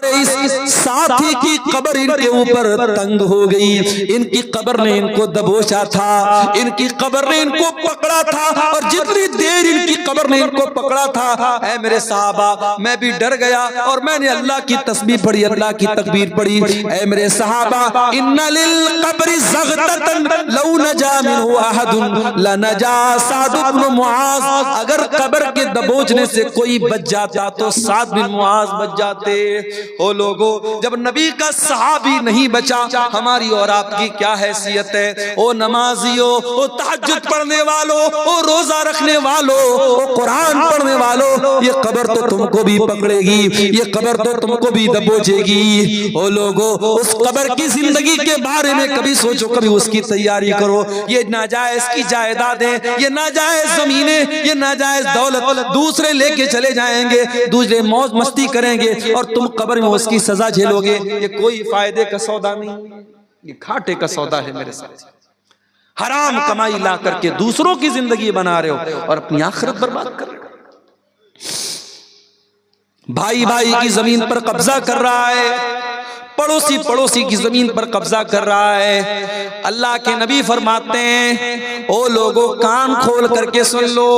इस साथी की कब्र इनके ऊपर तंग हो गई। इनकी कब्र ने इनको दबोचा था, इनकी कब्र ने इनको पकड़ा था, और जितनी देर इनकी कब्र ने इनको पकड़ा था, ऐ मेरे साहबा, मैं भी डर गया और मैंने अल्लाह की तस्बीह पढ़ी, अल्लाह की तकबीर पढ़ी। ऐ मेरे साहबा, इन्ना लिल कब्रि ज़ग़ततन लौ नजा मिन्हु अहदुन लनजा साद इब्न मुआज़। अगर कब्र के दबोचने से कोई बच जाता तो साद बिन मुआज़ बच जाते। ओ लोगो, जब नबी का सहाबी नहीं बचा, हमारी और आपकी क्या हैसियत है? ओ नमाजियों, ओ तहज्जुद पढ़ने वालों, ओ रोजा रखने वालों, ओ कुरान पढ़ने वालों, ये कब्र तो तुमको भी पकड़ेगी, ये कब्र तो तुमको भी दबोचेगी। ओ लोगो, उस कब्र की जिंदगी के बारे में कभी सोचो, कभी उसकी तैयारी करो। ये नाजायज की जायदादें, ये नाजायज जमीनें, ये नाजायज दौलत दूसरे लेके चले जाएंगे, दूसरे मौज मस्ती करेंगे और तुम कब्र में उसकी सजा झेलोगे। ये कोई फायदे का सौदा नहीं, ये घाटे का सौदा है मेरे साथ। हराम कमाई ला करके दूसरों की जिंदगी बना रहे हो और अपनी आखिरत बर्बाद कर रहे हो। भाई भाई की जमीन पर कब्जा कर रहा है, पड़ोसी पड़ोसी की जमीन पर कब्जा कर रहा है। अल्लाह के नबी फरमाते हैं, ओ लोगों, कान खोल करके सुन लो,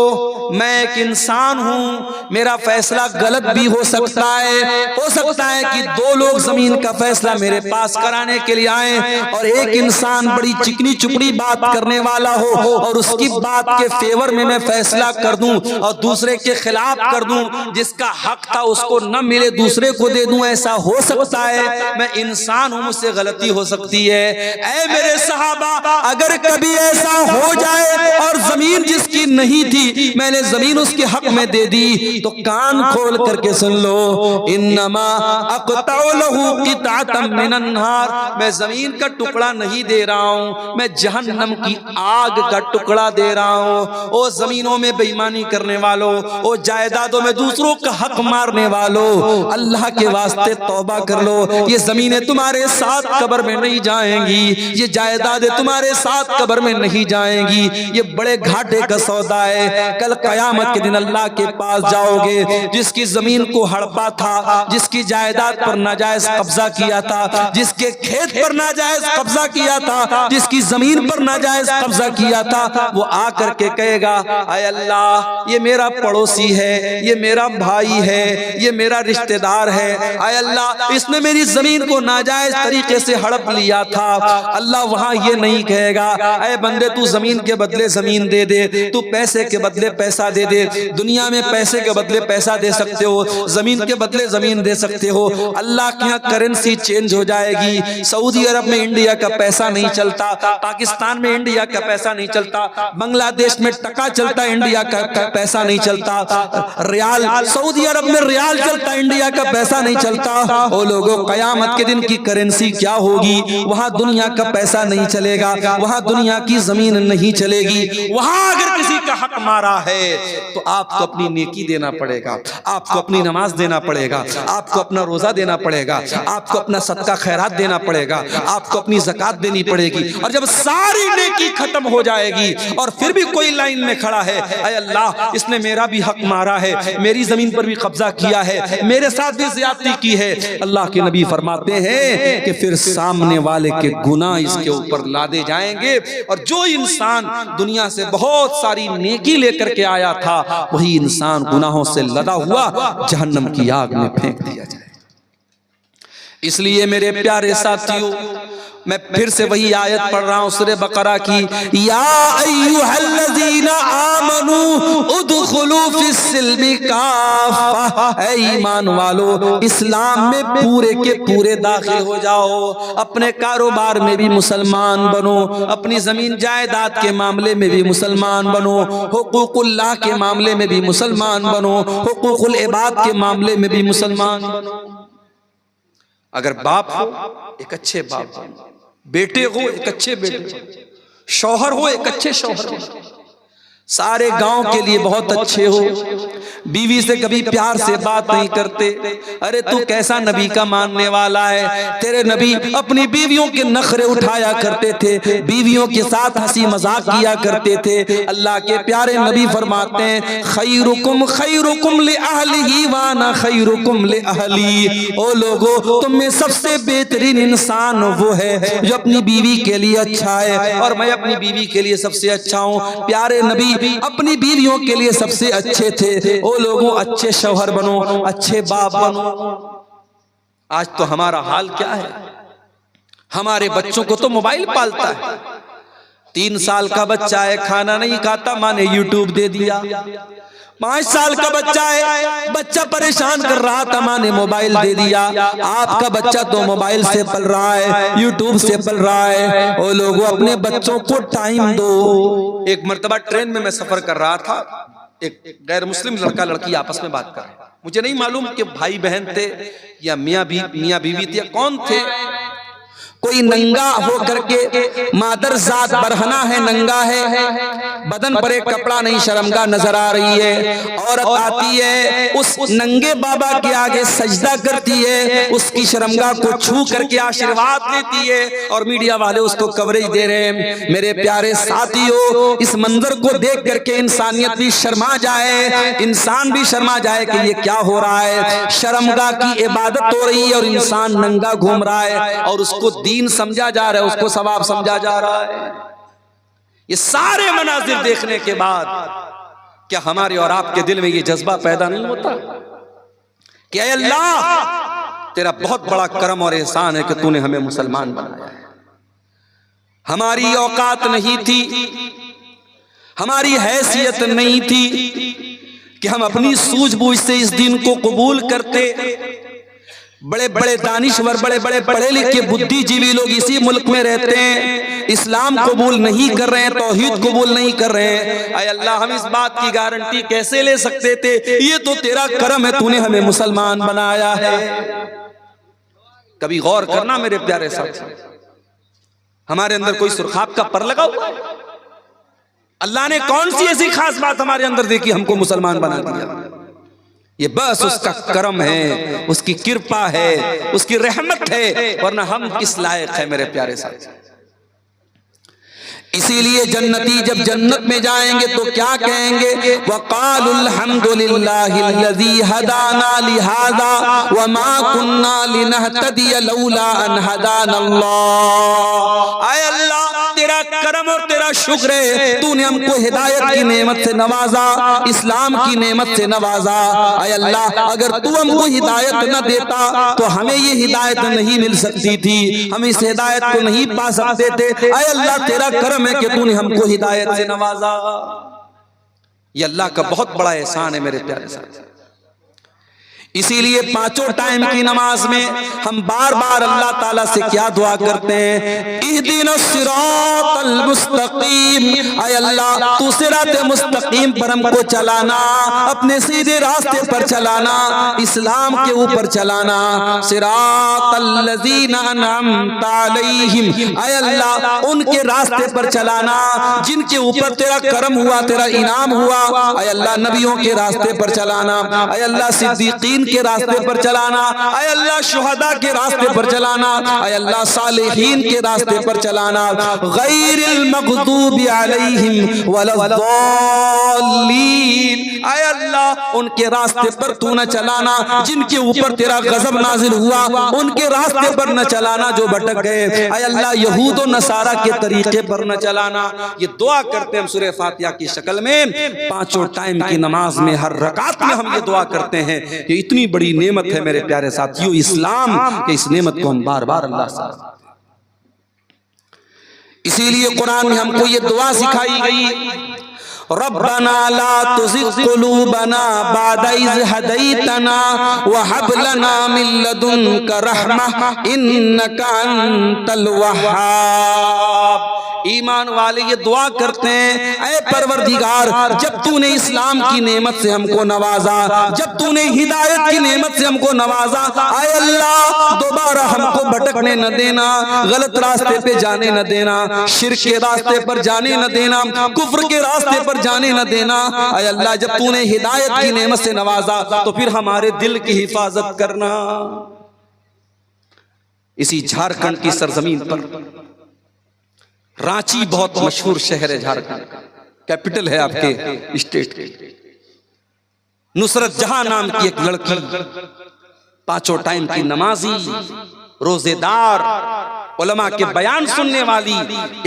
मैं एक इंसान हूं, मेरा फैसला गलत भी हो सकता है कि दो लोग जमीन का फैसला मेरे पास कराने के लिए आए और एक इंसान बड़ी चिकनी चुपड़ी बात करने वाला हो और उसकी बात के फेवर में मैं फैसला कर दूं और दूसरे के खिलाफ कर दूं, जिसका हक था उसको न मिले दूसरे को दे दूं। ऐसा हो सकता है, मैं इंसान हूं, मुझसे गलती हो सकती है। ऐ मेरे सहाबा, अगर कभी ऐसा हो जाए और जमीन जिसकी नहीं थी मैंने जमीन उसके हक में दे दी, तो कान खोल करके सुन लो, इन्नमा अक़तउ लहू क़िताअतम मिनन नार, मैं जमीन का टुकड़ा नहीं दे रहा हूं, मैं जहन्नम की आग का टुकड़ा दे रहा हूं। ओ जमीनों में बेईमानी करने वालों, ओ जायदादों में दूसरों का हक मारने वालों, अल्लाह के वास्ते तौबा कर लो। ये जमीनें तुम्हारे साथ कब्र में नहीं जाएंगी, ये जायदादें तुम्हारे साथ कब्र में नहीं जाएंगी। ये बड़े घाटे का सौदा है। कल कयामत के दिन अल्लाह के पास जाओगे, जिसकी जमीन को हड़पा था, जिसकी जायदाद पर नाजायज कब्जा किया था, जिसके खेत पर नाजायज कब्जा किया था, जिसकी जमीन पर नाजायज कब्जा किया था, वो आकर के कहेगा, आय अल्लाह, ये मेरा पड़ोसी है, ये मेरा भाई है, ये मेरा रिश्तेदार है, आय अल्लाह, इसने मेरी जमीन को नाजायज तरीके से हड़प लिया था। अल्लाह वहां ये नहीं कहेगा, ऐ बंदे, तू जमीन के बदले जमीन दे दे, तू पैसे के बदले पैसा दे दे। दुनिया में पैसे के बदले पैसा दे सकते हो, जमीन के बदले जमीन दे सकते हो। अल्लाह के यहाँ करेंसी चेंज हो जाएगी। सऊदी अरब में इंडिया का पैसा नहीं चलता, पाकिस्तान में इंडिया का पैसा नहीं चलता, बांग्लादेश में टका चलता, इंडिया का पैसा नहीं चलता, रियाल सऊदी अरब में रियाल चलता, इंडिया का पैसा नहीं चलता। ओ लोगों, कयामत के दिन की करेंसी क्या होगी? वहां दुनिया का पैसा नहीं चलेगा, वहां दुनिया की जमीन नहीं चलेगी। वहां अगर किसी का हक मारा है तो आपको अपनी नेकी देना पड़ेगा, आपको अपनी नमाज देना पड़ेगा, आपको अपना रोजा देना पड़ेगा, आपको अपना सदका खैरात देना पड़ेगा, आपको अपनी ज़कात देनी पड़ेगी। और जब सारी नेकी खत्म हो जाएगी और फिर भी कोई लाइन में खड़ा है, ऐ अल्लाह, इसने मेरा भी हक मारा है, मेरी जमीन पर भी कब्जा किया है, मेरे साथ भी ज्यादती की है, अल्लाह के नबी फरमाते हैं कि फिर सामने वाले के गुनाह इसके ऊपर लादे जाएंगे और जो इंसान दुनिया से बहुत सारी नेकी लेकर के आया था, वही इंसान गुनाहों से लदा हुआ जहन्नम की आग में फेंक दिया जाए। इसलिए मेरे प्यारे साथियों, मैं फिर से वही आयत पढ़ रहा हूं सूरह बकरा की, या अय्युहल्लज़ीना आमनू उदखुलू फिस्सिल्मि काफ़ा, ऐ ईमान वालो, इस्लाम में पूरे के पूरे दाखिल हो जाओ। अपने कारोबार में भी मुसलमान बनो, अपनी जमीन जायदाद के मामले में भी मुसलमान बनो, हुकूकुल्लाह के मामले में भी मुसलमान बनो, हुकूकुल इबाद के मामले में भी मुसलमान बनो। अगर बाप हो, एक अच्छे बाप बनो, बेटे हो एक अच्छे बेटे, शौहर हो एक अच्छे शौहर हो, सारे गांव के लिए बहुत अच्छे हो, बीवी से कभी प्यार से बात नहीं करते। अरे तू कैसा नबी का मानने वाला है? तेरे नबी अपनी बीवियों के नखरे उठाया करते थे, बीवियों के साथ हंसी मजाक किया करते थे। अल्लाह के प्यारे नबी फरमाते हैं खैरुकुम खैरुकुम li ahlihi व अना खैरुकुम li ahली। ओ लोगो, तुम में सबसे बेहतरीन इंसान वो है जो अपनी बीवी के लिए अच्छा है, और मैं अपनी बीवी के लिए सबसे अच्छा हूँ। प्यारे नबी अपनी बीवियों के लिए सबसे अच्छे थे। ओ लोगों, अच्छे शौहर बनो, अच्छे बाप बनो। आज तो हमारा हाल क्या है? हमारे बच्चों को तो मोबाइल पालता है। 3 साल का बच्चा है, खाना नहीं खाता, माँ ने यूट्यूब दे दिया। 5 साल का बच्चा है, बच्चा परेशान कर रहा था, माँ ने मोबाइल दे दिया। आपका बच्चा तो मोबाइल से पल रहा है, यूट्यूब से पल रहा है। ओ लोगों, अपने बच्चों को टाइम दो। एक मर्तबा ट्रेन में मैं सफर कर रहा था, एक गैर मुस्लिम लड़का लड़की आपस में बात कर रहे हैं। मुझे नहीं मालूम कि भाई बहन थे या मियाँ बीवी थे या कौन थे। कोई नंगा हो करके, मादर जात बरहना है, नंगा है, बदन पर एक कपड़ा नहीं, शर्मगाह नजर आ रही है। औरत आती है, उस नंगे बाबा के आगे सजदा करती है, उसकी शर्मगाह को छू करके आशीर्वाद लेती है, और मीडिया वाले उसको कवरेज दे रहे हैं। मेरे प्यारे साथियों, इस मंजर को देख करके इंसानियत भी शर्मा जाए, इंसान भी शर्मा जाए कि ये क्या हो रहा है। शर्मगाह की इबादत हो रही है और इंसान नंगा घूम रहा है, और उसको दीन समझा जा रहा है, उसको सवाब समझा जा रहा है। ये सारे मनाजिर देखने के बाद क्या हमारे और आपके दिल में ये जज्बा पैदा नहीं होता कि ऐ अल्लाह, तेरा बहुत बड़ा करम और एहसान है कि तूने हमें मुसलमान बनाया है। हमारी औकात नहीं थी, हमारी हैसियत नहीं थी कि हम अपनी सूझबूझ से इस दिन को कबूल करते। बड़े बड़े दानिश्वर, बड़े बड़े पढ़े लिखे बुद्धिजीवी लोग इसी मुल्क में रहते हैं, इस्लाम कबूल नहीं कर रहे हैं, तौहीद कबूल नहीं कर रहे हैं। ऐ अल्लाह, हम इस बात की गारंटी कैसे ले सकते थे? ये तो तेरा करम है, तूने हमें मुसलमान बनाया है। कभी गौर करना मेरे प्यारे साथी, हमारे अंदर कोई सुरखाब का पर लगा हुआ है? अल्लाह ने कौन सी ऐसी खास बात हमारे अंदर देखी, हमको मुसलमान बना दिया? ये बस उसका करम है, उसकी कृपा है, उसकी रहमत है, वरना हम किस लायक है मेरे प्यारे साथी। इसीलिए जन्नती जब जन्नत में जाएंगे तो क्या कहेंगे? वक़ालुल हम्दुलिल्लाहिल्लज़ी हदाना लिहाज़ा वमा कुन्ना लिनहतदिय लौला अन हदानल्लाह। आय अल्लाह, तेरा करम और तेरा शुक्र है, तूने हमको हिदायत की नेमत से नवाजा, इस्लाम की नेमत से नवाजा। आय अल्लाह, अगर तू हमको हिदायत न देता तो हमें ये हिदायत नहीं मिल सकती थी, हम इस हिदायत को नहीं पा सकते थे। आय अल्लाह, तेरा करम है कि तूने हमको हिदायत से नवाजा। ये अल्लाह का बहुत बड़ा एहसान है मेरे प्यारे साथी। इसीलिए 5 टाइम की नमाज में हम बार बार अल्लाह ताला से क्या दुआ करते हैं? इहदिनस सिरातल मुस्तकीम। आय अल्लाह, तू सिरात मुस्तकीम पर हमको चलाना, अपने सीधे रास्ते पर चलाना, इस्लाम के ऊपर चलाना। सिरातल लज़ीना अनअमता अलैहिम। आय अल्लाह, उनके रास्ते पर चलाना जिनके ऊपर तेरा करम हुआ, तेरा इनाम हुआ। आय अल्लाह, नबियों के रास्ते पर चलाना। आय अल्लाह, सिद्दीकीन के रास्ते पर चलाना। आय अल्लाह, शुहदा के रास्ते पर चलाना। आय अल्लाह, सालिहीन के रास्ते पर चलाना। गैरिल मग़दूबि अलैहिम वलद्दाल्लीन। आय अल्लाह, उनके रास्ते पर तू न चलाना जिनके ऊपर तेरा गजब नाजिल हुआ, उनके रास्ते पर न चलाना जो भटक गए। आय अल्लाह, यहूद और नसारा के तरीके पर न चलाना। ये दुआ करते हम सूरह फातिहा की शक्ल में 5 टाइम की नमाज में, हर रकात में हम ये दुआ करते हैं। ये इतनी बड़ी नेमत है मेरे प्यारे साथियों इस्लाम, के इस नेमत को हम बार बार अल्लाह से, इसीलिए कुरान में हमको ये दुआ सिखाई गई, रब्बना ला तुज़िग़ क़ुलूबना बअद इज़ हदैतना व हब लना मिन लदुनका रहमह इन्नका अंतल वह्हाब। ईमान वाले ये दुआ करते हैं, ऐ परवरदिगार, जब तूने इस्लाम की नेमत से हमको नवाजा, जब तूने हिदायत की नेमत से हमको नवाजा, आय अल्लाह, दोबारा दोबारा हमको भटकने न देना, गलत रास्ते पे जाने न देना, शिर्क के रास्ते पर जाने न देना, कुफ्र के रास्ते पर जाने न देना। ऐ अल्लाह, जब तूने हिदायत की नेमत से नवाजा तो फिर हमारे दिल की हिफाजत करना। इसी झारखंड की सरजमीन पर, रांची बहुत मशहूर शहर है, झारखंड कैपिटल है आपके स्टेट की, नुसरत जहां नाम की एक लड़की, पांचों टाइम की नमाजी, रोजेदार, उलमा के बयान सुनने वाली,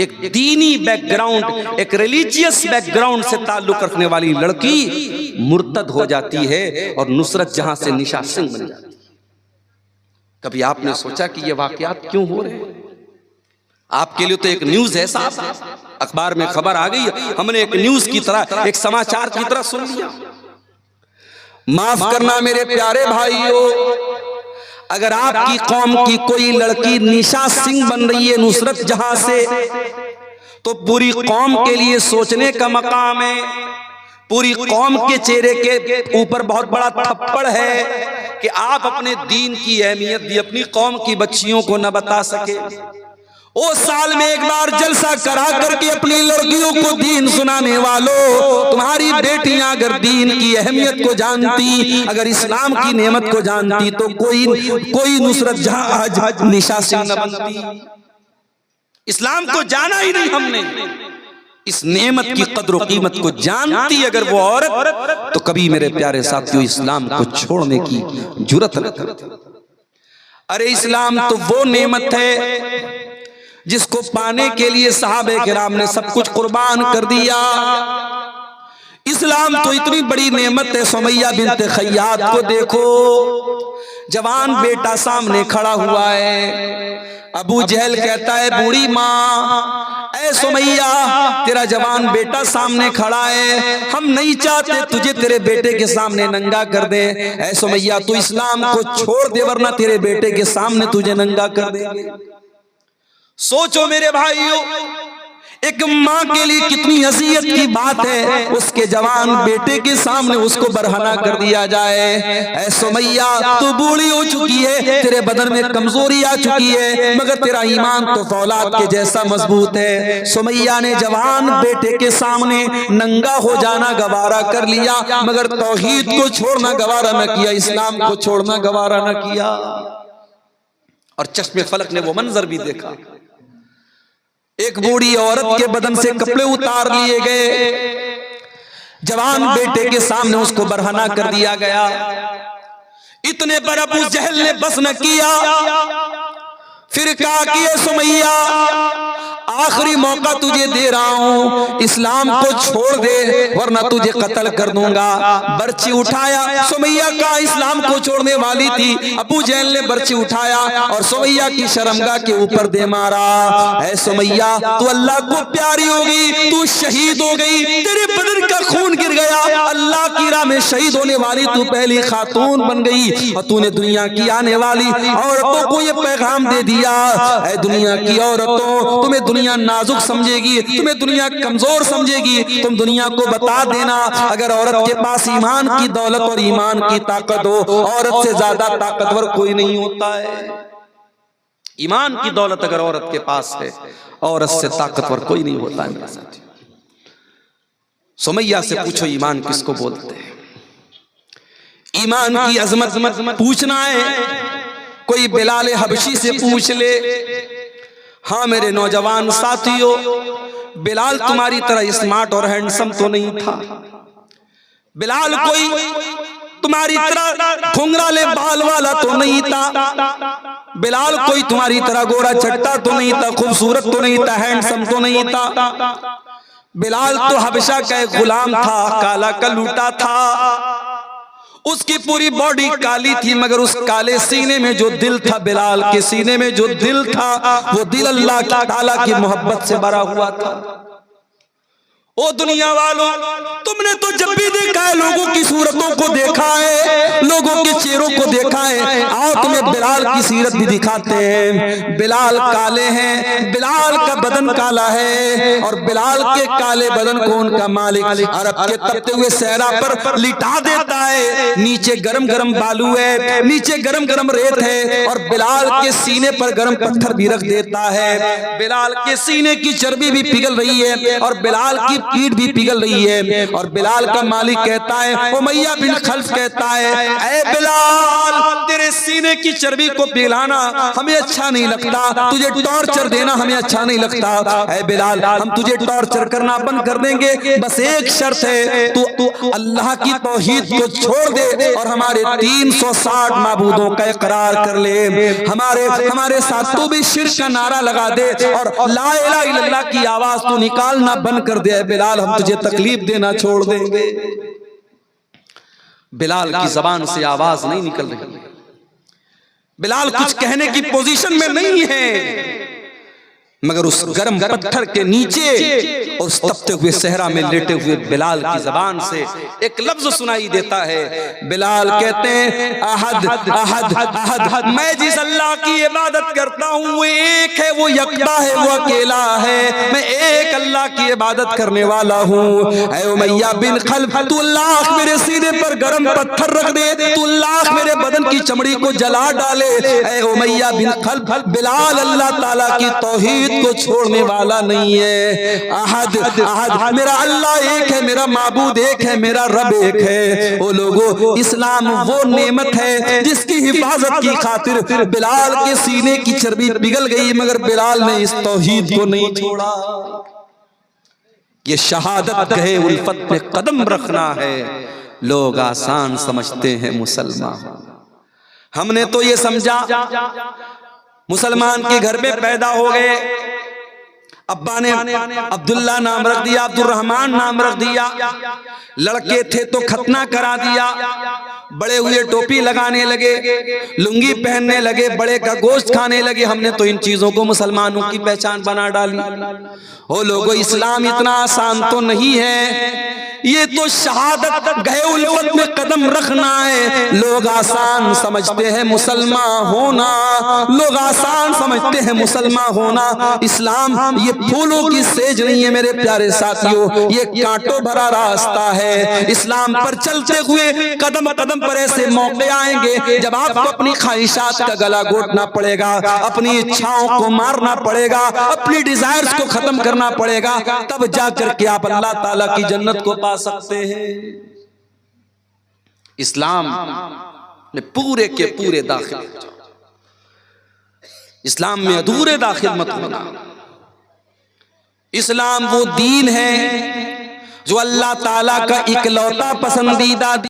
एक दीनी बैकग्राउंड, एक रिलीजियस बैकग्राउंड से ताल्लुक रखने वाली लड़की मुर्तद हो जाती है और नुसरत जहां से निशा सिंह बन जाती है। कभी आपने सोचा कि ये वाकयात क्यों हो रहे हैं? आपके लिए तो एक न्यूज है साहब, अखबार में खबर आ गई, हमने एक न्यूज की तरह, एक समाचार की तरह सुन लिया। माफ करना मेरे प्यारे भाइयों, अगर आपकी कौम की कोई लड़की निशा सिंह बन रही है नुसरत जहां से, तो पूरी कौम के लिए सोचने का मकाम है। पूरी कौम के चेहरे के ऊपर बहुत बड़ा थप्पड़ है कि आप अपने दीन की अहमियत भी अपनी कौम की बच्चियों को न बता सके। ओ साल में एक बार जलसा करा करके अपनी लड़कियों को दीन सुनाने वालों, तुम्हारी बेटियां अगर दीन की अहमियत को जानती, अगर इस्लाम की नेमत को जानती, तो कोई नुसरत जहां आज निशा सिंह न बनती। इस्लाम को जाना ही नहीं हमने, इस नेमत की कद्र कीमत को जानती अगर वो औरत, तो कभी मेरे प्यारे साथियों इस्लाम को छोड़ने की जुर्रत न करती। अरे इस्लाम तो वो नेमत है जिसको पाने के लिए सहाबे किराम ने सब कुछ कुर्बान कर दिया। इस्लाम तो इतनी बड़ी नेमत है। सुमैया बिन्त खय्यात को देखो, जवान बेटा सामने खड़ा हुआ है। अबू जहल कहता है, बूढ़ी माँ, ऐ सुमैया, तेरा जवान बेटा सामने खड़ा है, हम नहीं चाहते तुझे तेरे बेटे के सामने नंगा कर दे। ऐ सुमैया, तू इस्लाम को छोड़ दे वरना तेरे बेटे के सामने तुझे नंगा कर देंगे। सोचो मेरे भाइयों, एक माँ के लिए कितनी हसीयत की बात है, उसके जवान बेटे के सामने उसको बरहना कर दिया जाए। ऐ सुमैया, तू बूढ़ी हो चुकी है, तेरे बदन में कमजोरी आ चुकी है, मगर तेरा ईमान तो फौलाद के जैसा मजबूत है। सुमैया ने जवान बेटे के सामने नंगा हो जाना गवारा कर लिया, मगर तौहीद को छोड़ना गवारा न किया, इस्लाम को छोड़ना गवारा न किया। और चश्मे फलक ने वो मंजर भी देखा, एक बूढ़ी औरत के बदन से कपड़े उतार लिए गए, जवान बेटे के सामने उसको बरहना कर दिया गया। इतने पर अबू जहल ने बस न किया, फिर कहा कि ये सुमैया, आखिरी मौका तुझे दे रहा हूं, इस्लाम को छोड़ दे वरना तुझे कत्ल कर दूंगा। बर्ची उठाया, सुमैया का इस्लाम को छोड़ने वाली थी। अबू जहल ने बर्ची उठाया और सुमैया की शर्मगाह के ऊपर दे मारा। ऐ सुमैया, तू अल्लाह को प्यारी हो गई, तू शहीद हो गई, तेरे बदन का खून गिर गया, अल्लाह की राह में शहीद होने वाली तू पहली खातून बन गई। और तूने दुनिया की आने वाली औरतों को ये पैगाम दे दिया, ऐ दुनिया की औरतों, तुम्हें दुनिया नाजुक समझेगी, तुम्हें दुनिया कमजोर समझेगी, तुम दुनिया को बता देना, अगर औरत के पास ईमान की दौलत और ईमान की ताकत हो, औरत से ज्यादा ताकतवर कोई नहीं होता है। ईमान की दौलत अगर औरत के पास है, औरत से ताकतवर कोई नहीं होता है मेरे साथी। सुमैया से पूछो ईमान किसको बोलते हैं? ईमान की अजमत पूछना है, कोई बिलाल हबशी से पूछ ले। हाँ मेरे नौजवान साथियों, बिलाल तुम्हारी तरह स्मार्ट और हैंडसम तो नहीं था। बिलाल कोई तुम्हारी तरह घुंघराले बाल वाला तो नहीं था। बिलाल कोई तुम्हारी तरह गोरा चट्टा तो नहीं था, खूबसूरत तो नहीं था, हैंडसम तो नहीं था। बिलाल तो हबशा का एक गुलाम था, काला कलूटा था, उसकी पूरी बॉडी काली थी, मगर उस काले सीने में जो दिल था, बिलाल के सीने में जो दिल था, वो दिल अल्लाह ताला की मोहब्बत से भरा हुआ था। ओ दुनिया वालों, तुमने तो जब भी देखा है लोगों की सूरतों को देखा है, लोगों के चेहरों को देखा है। आओ तुम्हें बिलाल की सीरत भी दिखाते हैं। बिलाल काले हैं, बिलाल का बदन काला है और बिलाल के काले बदन को उनका मालिक अरब के तपते हुए सहरा पर लिटा देता है। नीचे गरम गरम बालू है, नीचे गरम गरम रेत है और बिलाल के सीने पर गरम पत्थर भी रख देता है। बिलाल के सीने की चर्बी भी पिघल रही है और बिलाल की पीठ भी पिघल रही है। और बिलाल का मालिक कहता है, उमैया बिन खल्फ कहता है, ऐ बिलाल, तेरे सीने की चर्बी को पिघलाना हमें अच्छा नहीं लगता, तुझे टॉर्चर देना हमें अच्छा नहीं लगता। ऐ बिलाल, हम तुझे टॉर्चर करना बंद कर देंगे, बस एक शर्त है, तू अल्लाह की तौहीद को छोड़ दे और हमारे 360 माबूदों का इकरार कर ले। हमारे साथ तू भी शिर्क का नारा लगा दे और ला इलाहा इल्लल्लाह की आवाज तू निकालना बंद कर दे। बिलाल, हम तुझे तकलीफ देना छोड़ देंगे। बिलाल की जबान से आवाज नहीं निकल रही। बिलाल कुछ कहने की पोजीशन में नहीं है, मगर उस गर्म पत्थर के नीचे उस तपते हुए सहरा में लेटे हुए बिलाल की जबान से एक लफ्ज सुनाई देता है। बिलाल कहते हैं, अहद अहद अहद, मैं जिस अल्लाह की इबादत करता हूँ वो एक है, वो यकता है, वो अकेला है, मैं एक अल्लाह की इबादत करने वाला हूँ। ऐ उमैया बिन खल्फ, तू लाख मेरे सीने पर गर्म पत्थर रख दे, तू लाख मेरे बदन की चमड़ी को जला डाले, ऐ उमैया बिन खल्फ, बिलाल अल्लाह ताला की तौहीद को छोड़ने वाला नहीं है। अहद अहद, मेरा अल्लाह एक है, मेरा माबूद एक है, मेरा रब एक है। ओ लोगों, इस्लाम वो नेमत है जिसकी हिफाजत की खातिर बिलाल के सीने की चर्बी पिघल गई, मगर बिलाल ने इस तौहीद को नहीं छोड़ा। ये शहादत गए उल्फत पे कदम रखना है। लोग आसान समझते हैं मुसलमान, हमने तो ये समझा मुसलमान के घर में पैदा हो गए, अब्बा ने अब्दुल्ला नाम रख दिया, अब्दुर्रहमान नाम रख दिया, लड़के थे तो खतना करा दिया, बड़े हुए टोपी लगाने लगे, लुंगी पहनने लगे, बड़े का गोश्त खाने लगे। हमने तो इन चीजों को मुसलमानों की पहचान बना डाली। ओ लोगों, इस्लाम इतना आसान तो नहीं है, ये तो शहादत गए उल्फत में कदम रखना है। लोग आसान समझते हैं मुसलमान होना, लोग आसान समझते हैं मुसलमान होना। इस्लाम ये फूलों की सेज नहीं है मेरे प्यारे साथियों, ये कांटों भरा रास्ता है। इस्लाम पर चलते हुए कदम कदम पर ऐसे मौके आएंगे जब आपको अपनी ख्वाहिशात का गला घोटना पड़ेगा, अपनी इच्छाओं को मारना पड़ेगा, अपनी डिजायर्स को खत्म करना पड़ेगा, तब जाकर के आप अल्लाह ताला की जन्नत को पा सकते हैं। इस्लाम में पूरे के पूरे दाखिल, इस्लाम में अधूरे दाखिल मत होना। इस्लाम वो दीन है जो अल्लाह ताला का इकलौता पसंदीदा